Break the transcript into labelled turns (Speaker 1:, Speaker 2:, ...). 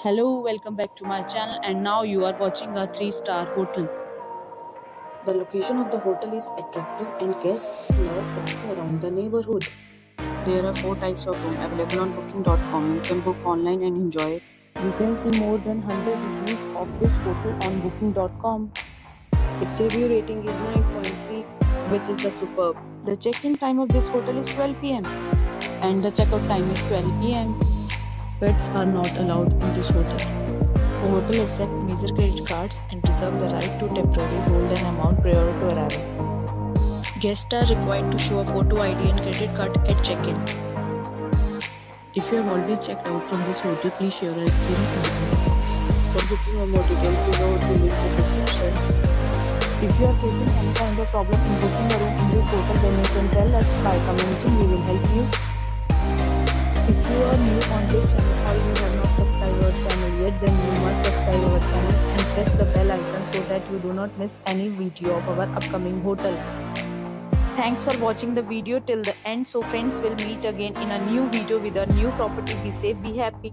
Speaker 1: Hello, welcome back to my channel, and now you are watching a 3-star hotel. The location of the hotel is attractive and guests love walking around the neighborhood. There are 4 types of room available on booking.com. You can book online and enjoy it. You can see more than 100 reviews of this hotel on booking.com. Its review rating is 9.3, which is the superb. The check-in time of this hotel is 12 pm and the checkout time is 12 pm. Pets are not allowed in this hotel. The hotel accepts major credit cards and reserves the right to temporarily hold an amount prior to arrival. Guests are required to show a photo ID and credit card at check-in. If you have already checked out from this hotel, please share your experience in the comment box. For booking or more details, please go to link in the description. If you are facing any kind of problem in booking a room in this hotel, then you can tell us by commenting. We will help you. If you are new on this channel or you have not subscribed our channel yet, then you must subscribe our channel and press the bell icon so that you do not miss any video of our upcoming hotel. Thanks for watching the video till the end. So friends, will meet again in a new video with a new property. Be safe, be happy.